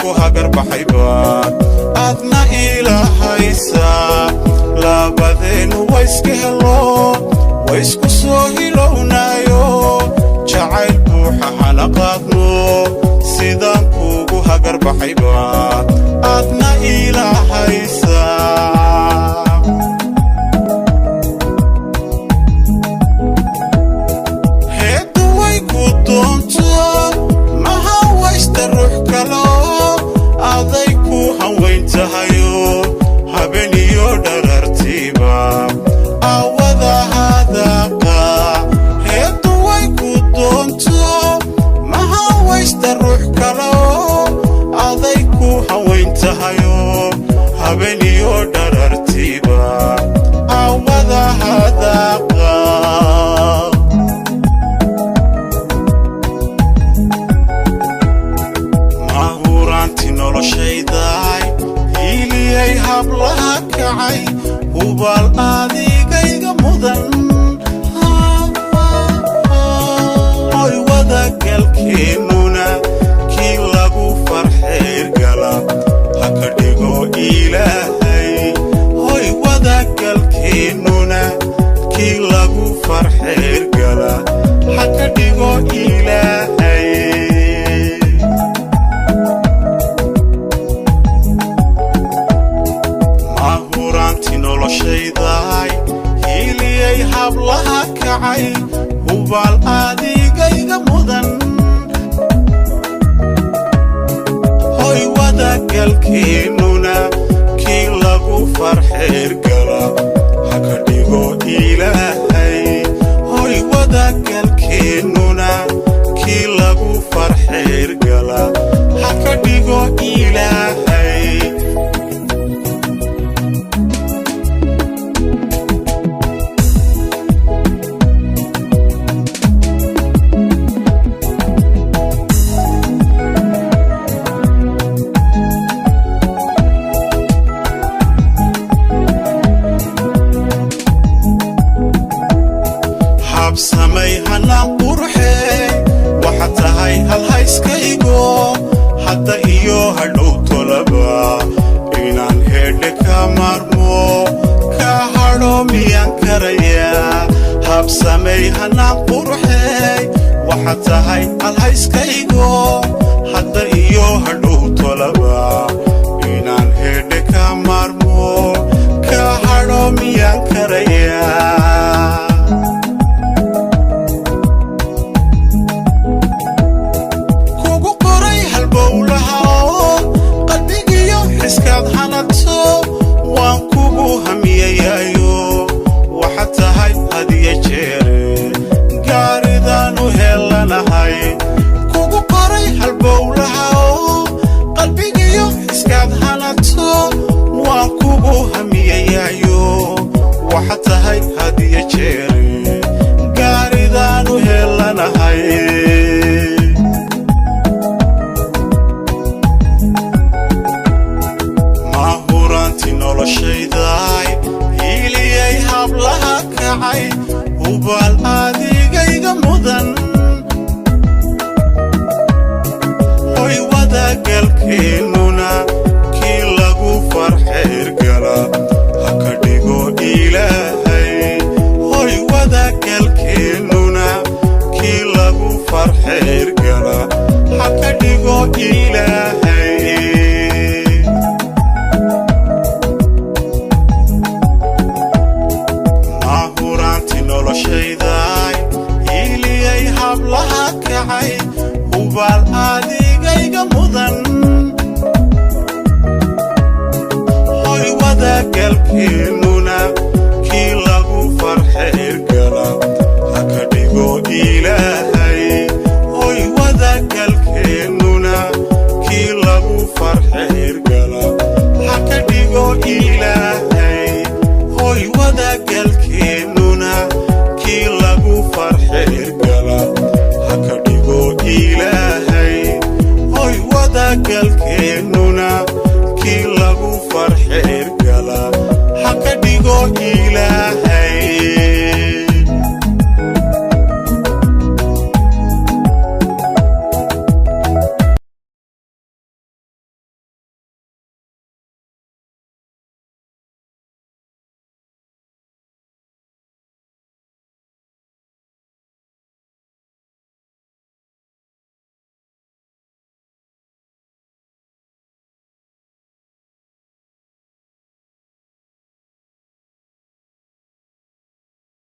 kugu hagar baxaybaan adna ilaahaysaa labadeenu wayska helo waysku soo hilownaayo jacayl buuxa hana qaadno sidaan kugu hagar baxaybaan adna ilaahaysaa heeddu way ku doonto maha waysta ruux kalo aday ku hanweyn tahayo habeniyo dharartiiba awada hadaaqa heeddu way ku doonto maha waysta ruux kalo aday ku hanweyn tahayo habeniyo dharartiiba awada hadaaqa mahuraanti noloshaydaay hiiliyay hablaha kacay hubaal adigayga mudan hoy wadagalkeennuna kii lagu farxeergala ha ka dhigo ilaahay hoy wadagalkeennuna kii lagu farxeergala ha ka dhigo ilaahay mahuraanti noloshaydaay hiiliyay hablaha kacay hubaal adigayga mudan hoy wadagalkeennuna kii lagu farxeergala ha ka dhigo ilaahay hoy wadagalkeennuna kii lagu farxeergala ha ka dhigo ilaahay habsamay hanaan qurxey waxa tahay halhayskaygo hadda iyo hadhow tolaba inaan heedhe ka maarmo ka hadho miyaan karayaa habsamay hanaan qurxey waxa tahay halhayskaygo hadda iyo hadhow tolaba inaan heedhe ka maarmo ka hadho miyaan karayaa waan kugu hamiyayayo waxa tahay hadiya jeere gaaridaanu helanahay kugu qoray halbowlaha oo qalbigiyo iskaad hanato waan kugu hamiyayayo waxa tahay hadiya jeere gaaridaanu helanahay noloshaydaay hiiliyay hablaha kacay hubaal adigayga mudan hoy wadagalkeennuna kii lagu farxeergala ha ka dhigo ilaahay hoy wadagalkeennuna kii lagu farxeergala ha ka dhigo ilaahay noloshaydaay hiiliyay hablaha kacay hubaal adigayga mudan hoy wadagalkeennuna kii lagu farxeergala ha ka dhigo ilaahay